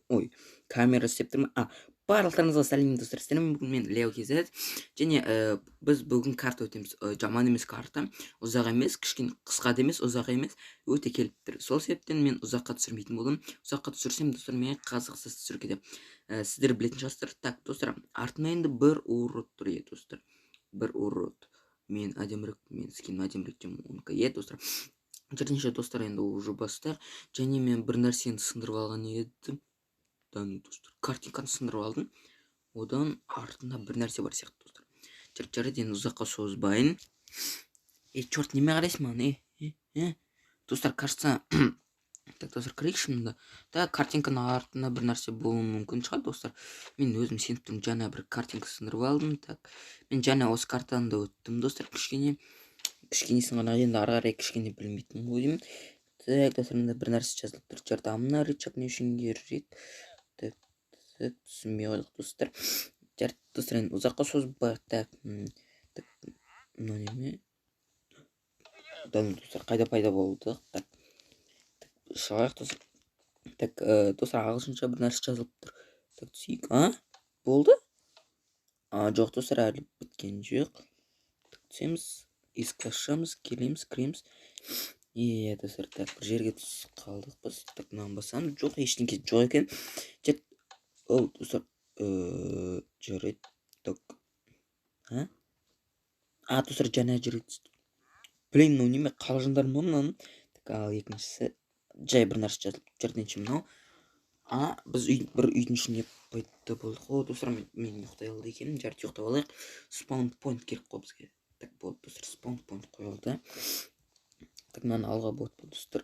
ой, камера істеп тұрмын. Барлықтарыңызға сәлем достар. Сәлем, бүгін мен Лео KZ. Және біз бүгін карта өтеміз. Жаман емес карта. Ұзақ емес, кішкене қысқа да емес, ұзақ емес. Өте келіп тұр. Сол себептен мен ұзаққа түсірмейтін болдым. Ұзаққа түсірсем достар, мен қызықсыз түсіруге деп. Сіздер білетін шығарсыздар. Так, достар, артымда енді бір урод тұр еді достар. Бір урод. Мен әдемірек, мен скин әдемірек демін оныкі. Достар. Бірнеше достар енді уже бастар. Және мен бір нәрсені сындырып алған едім. Достар, картинканы сындырып алдым. Одан артында бір нәрсе бар сияқты достар. Жарайды, енді ұзаққа созбайын. Черт, неме қарайсың маған? Достар, кажется, так, достар, кірейік шынында. Да, картинканың артында бір нәрсе болуы мүмкін шығар, достар. Мен өзім сеніп тұрмын, жаңа бір картинка сындырып алдым. Так, мен жаңа осы картаны да өттім, достар, кішкенесін ғана, енді ары қарай кішкене білмейтін ғой деймін. Так, достар, мында бір нәрсе жазылып тұр. Жарты мына рычаг не үшін керек? Так, түсінбей қойдық достар. Жарты достар, енді ұзаққа созбайық. Так, мынау неме? Достар, қайда пайда болдық? Так, шығайық достар. Так, достар, ағылшынша бір нәрсе жазылып тұр. Так, түсейік. Болды? Жоқ достар, әлі біткен жоқ. Так, түсеміз, есікті ашамыз, келеміз, кіреміз. Достар, так, бір жерге түсіп қалдық біз. Так, мынаны басамыз. Жоқ, ештеңке жоқ екен. Достар, жарайды. Так. Достар, жаңа жерге түстік. Блин, мынау неме қалжыңдар ма мынаның? Так, ал екіншісі жай бір нәрсе жазылып жүргенше мынау. Біз бір үйдің ішінде пайда болдық. Достар, мен ұйықтай алды екенмін. Жарты ұйықтап алайық. Спаун пойнт керек қой бізге. Так, болды достар, спаун пойнт қойылды. Так, мынаны алға болады достар.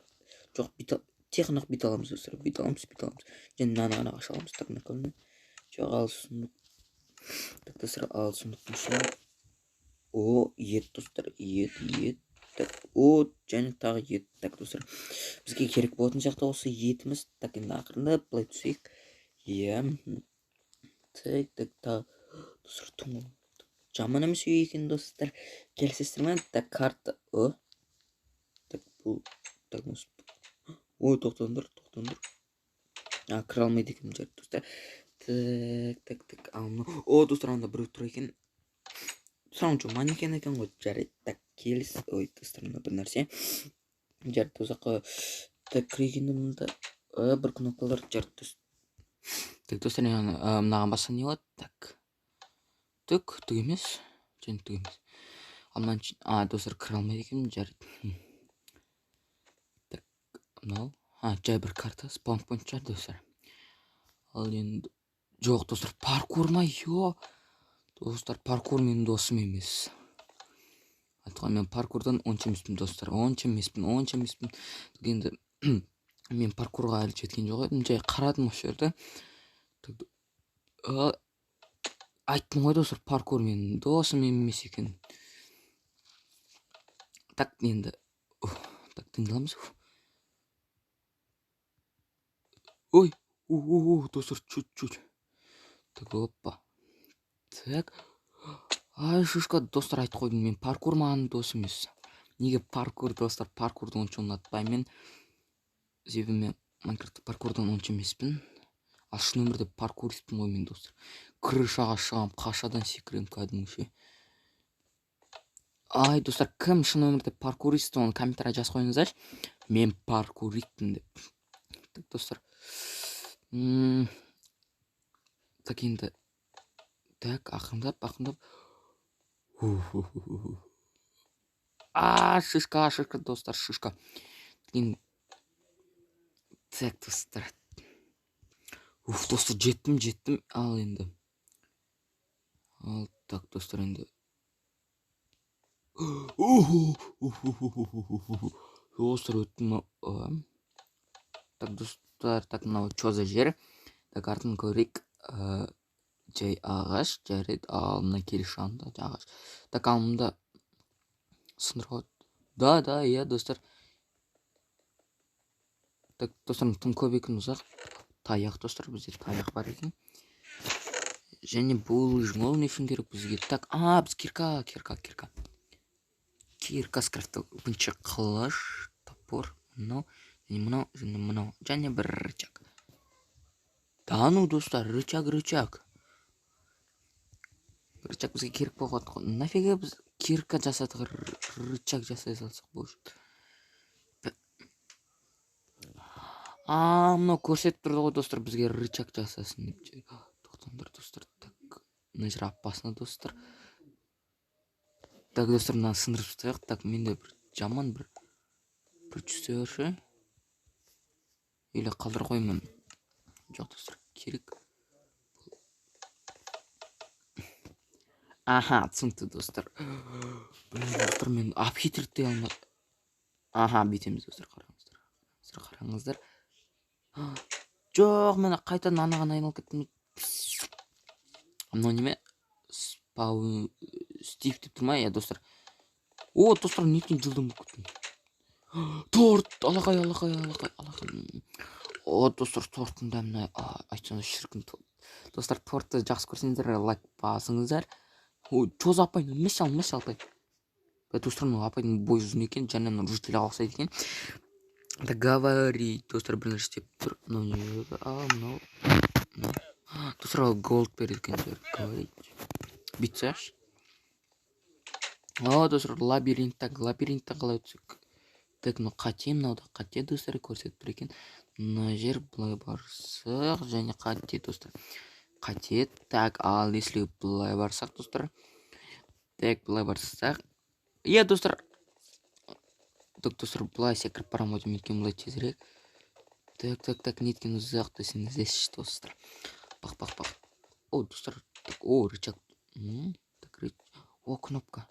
Жоқ, тек қана бит аламыз достар. Бит аламыз. Және мынаны ғана аша аламыз. Так, наконец. Жоқ, ал сұндық. Так, достар, ал сұндықтың ішіне. Ет достар, ет. Так, және тағы ет. Так, достар, бізге керек болатын сияқты осы етіміз. Так, енді ақырында былай түсейік. Так, тағы достар, тұңғыл. Жаман емес үй екен достар. Келісесіздер ме? Так, карта. Так, бұл. Так, тоқтаңдар. Кіре алмайды екен жарты достар. Так, достар, анда біреу тұр екен. Сұрауын жоман екен ғой. Жарайды. Так, келіс. Достар, мына бір нәрсе. Жарты ұзаққа. Так, кірегенде мұнда бір кнопкалар жарты достар. Так, достар, мынаған баса не болады? Так, түк емес. Және түк емес. Достар, кіре алмайды екен. Жарайды. Так, мынау. Жай бір карта. Спаун пойнт шығар достар. Ал енді жоқ достар, паркур ма? Достар, паркур менің досым емес. Айтқан мен паркурдан онша емеспін достар. Онша емеспін. Енді мен паркурға әлі жеткен жоқ едім. Жай қарадым осы жерде. Айттым ғой достар, паркур менің досым емес екен. Так, енді так, тыңдаламыз. Достар, чуть-чуть. Так, опа. Так. Шишка, достар, айтып қойдым, мен паркур маған дос емес. Неге паркур достар? Паркурды онша ұнатпаймын. Себебі мен Майнкрафтта паркурдан онша емеспін. Ал шын өмірде паркуристпін ғой мен достар. Крышаға шығам, қашадан секірем кәдімгіше. Достар, кім шын өмірде паркурист, оны комментария жазып қойыңыздаршы. Мен паркуристпін деп. Так, достар. Так, енді. Так, ақырындап. Шишка, достар, шишка. Так, достар. Достар, жеттім. Ал енді. Так, достар, енді. Достар, өттім. Так, достар, так, мынау чо за жер. Так, артын көрейік. Жай ағаш, жарайды. Ал мына келешанда ағаш. Так, ал мұнда сындырға. Да, достар. Так, достар, тым көп екен ұзақ. Таяқ достар, бізде таяқ бар екен. Және бұл жмол не үшін керек бізге? Так, біз кирка. Кирка скрафтал. Бірінші қылыш, топор, мынау, және бір рычаг. Да ну достар, рычаг. Рычаг бізге керек болған. Нафига біз кирка жасадық, рычаг жасай салсақ болушы. Мынау көрсетіп тұрды ғой достар, бізге рычаг жасасын деп. Тоқтаңдар достар. Так, мына жер опасно достар. Так достар, мынаны сындырып тастайық. Так, менде бір жаман бір чувствошы. Или қалдырып қоймын. Жоқ достар, керек. Аха, түсінікті достар. Блин достар, мен апхитрдей алмай. Аха, бүйтеміз достар, қараңыздар. Жоқ, мен қайтадан анаған айналып кеттім. Мынау неме? Стив деп тұр ма? Я достар. О, достар, неткен жылдам болып кеттім. Торт, алақай. О, достар, торттың дәміне айтсаңыз шіркін. Достар, тортты жақсы көрсеңіздер, лайк басыңыздар. О, чоз апай, мешал апай. Достар, мынау апайдың бойы ұзын екен, және мынау жұртыла ұқсайды екен. Да говори, достар, бірінші істеп тұр. Мынау. Достар, голд береді екен, говорить. Битсаш. О, достар, лабиринтта қалай өтсек. Так, мынау қате достар, көрсетіп тұр екен. Мына жер былай барсақ, және қате достар. Қате. Так, ал если былай барсақ достар. Так, былай барсақ. Иә достар. Так, достар, былай секіріп барам өтім еткен былай тезірек. Так, неткен ұзақты сен іздесіш достар. Бақ. О, достар. Так, о, рычаг. Так, о, кнопка.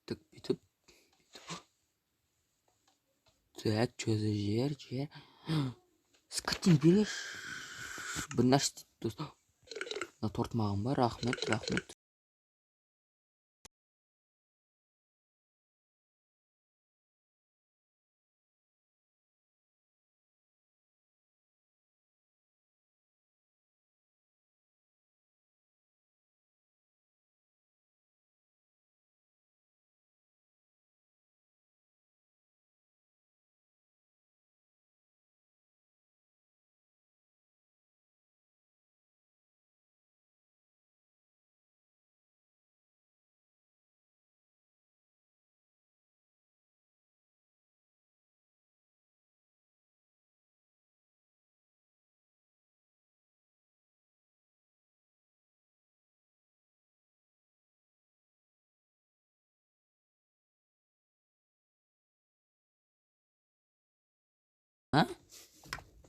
Так, бүйтіп. Так, чөзі жер. Скотин береш. Бір нәрсе дейді достар. Мына торт маған бар, рахмет.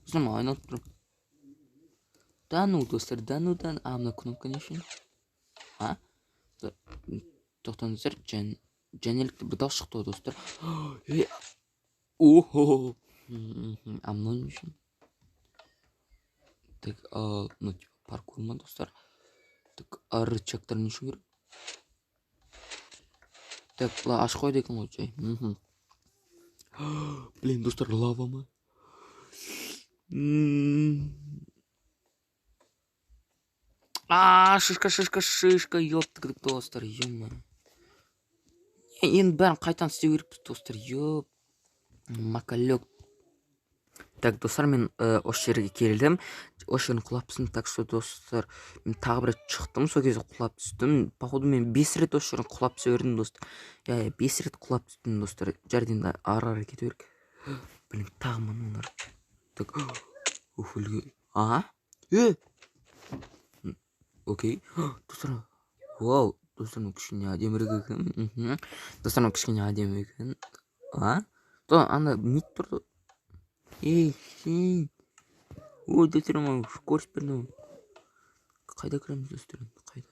Знамай, айналып тұр. Да ну достар, мына кнопка не үшін? Тоқтаңыздар, жәнелікті бір дауыс шықты достар. Охо. Мынау не үшін? Так, ну типа паркур ма достар? Так, рычагтар не үшін керек? Так, былай ашып қойды екен ғой жай. Блин, достар, лава ма? Шишка, ёптық достар, ё-ма. Енді бәрін қайтан істеу керек достар, ёп. Макалек. Так, достар, мен осы жерге келдім. Осы жерін құлап түстім. Так что достар, мен тағы бір рет шықтым, сол кезде құлап түстім. Походу мен 5 рет осы жерін құлап түсе бердім достар. 5 рет құлап түстім достар. Жәрден ары кете берік. Блин, тағы мыналар. Так, үлгі. Окей. Достар, вау. Достар, кішкене әдемірек екен. Достар, кішкене әдемі екен. Анда нит тұрды. Ей, сен. О, достар, көріс берді. Қайда кіреміз достар? Қайда?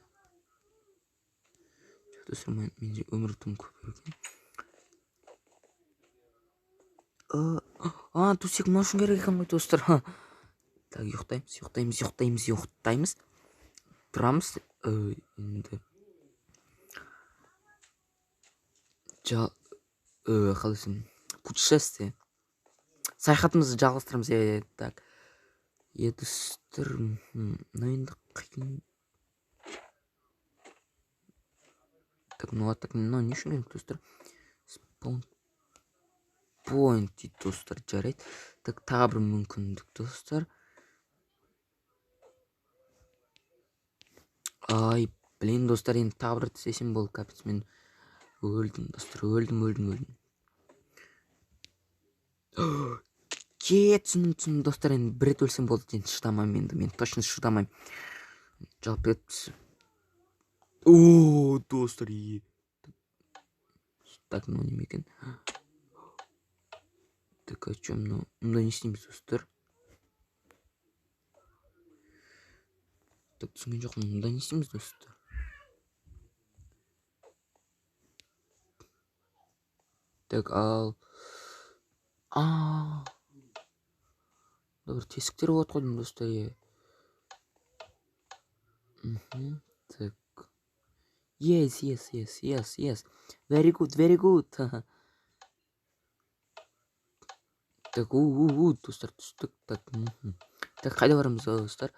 Достар, мен өмір тым көп екен. Төсек мына үшін керек екен ғой достар. Так, ұйықтаймыз. Тұрамыз. Енді. Қалайсың? Путешествие. Саяхатымызды жалғастырамыз. Так. Достар, мына енді қиын. Так, ну так, мына не үшін керек достар? Spawn point дейді достар, жарайды. Так, тағы бір мүмкіндік достар. Ай, блин достар, енді тағы бір істесем болды. Капец, мен өлдім достар, өлдім. Түсіндім достар, енді бір рет өлсем болды. Енді шыдамаймын, енді мен точно шыдамаймын. Жалпы етпісі. О, достар, Так, ну неме екен? Так, а чё, мында не істейміз достар? Так, түсінген жоқпын, мында не істейміз достар? Так, ал... бір тесіктер болады ғой достар, Так. Yes. Very good. Так, достар, түстік. Так, қайда барамыз достар?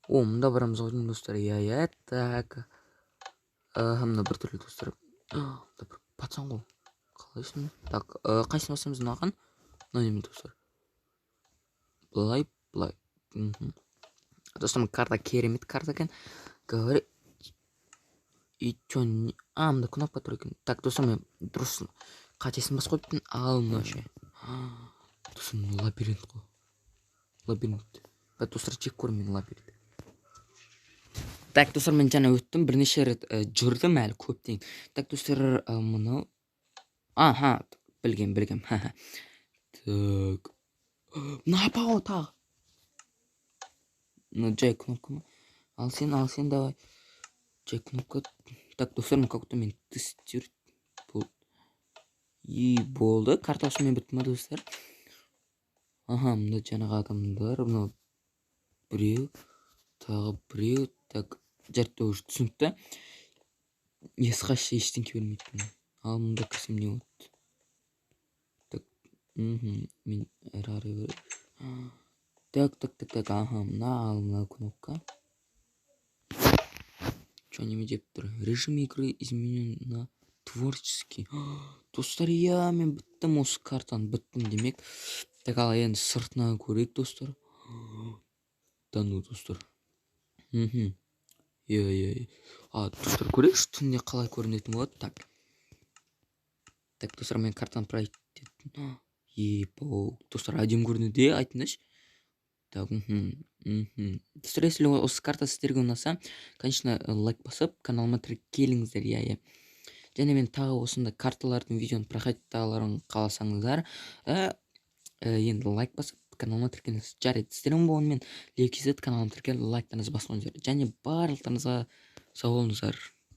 Мында барамыз ғой достар, так. Мына бір түрлі достар. Бір пацан ғой. Қалайсың? Так, қайсыны басамыз мынаған? Мына неме достар? Былай. Достар, карта керемет карта екен. Говори. И чё, мында кнопка тұр екен. Так, достар, мен дұрыс қатесін бас қойыппын. Ал мына ше. Достар, лабиринт қой. Лабиринт. Достар, чек көрім мен лабиринт. Так, достар, мен жаңа өттім. Бірнеше рет жүрдім әлі көптен. Так, достар, мұны... білгем. Так. Мына апа тағы. Жай кнопка ма? Ал сен, давай. Жай кнопка. Так, достар, как-то мен тестер болды. Болды. Карта осымен бітті ма, достар? Мында жаңағы адамдар. Мына біреу. Тағы біреу. Так, жарты уже түсінікті. Ешқайсы ештеңке бермейді. Ал мында кірсем не болады? Так, мен әрі бер. Так, мына кнопка. Что неме деп тұр? Режим игры изменен на творческий. Достар, мен біттім осы картаны, біттім демек. Так, ал енді сыртына көрейік достар. Да ну достар. Достар, көрейікші түнде қалай көрінетін болады. Так, достар, мен картаны пройти еттім. Достар, әдем көрінуде, айтыңызшы. Так, достар, если осы карта сіздерге ұнаса, конечно, лайк басып, каналыма тіркеліңіздер, және мен тағы осында карталардың видеоны проходталарын қаласаңыздар, енді лайк басып, каналыма тіркеліңіз. Жарайды, сіздердің болғанмен LeoKZ каналыма тіркеліп, лайктарыңызды басыңыздар. Және барлықтарыңызға сау болыңыздар.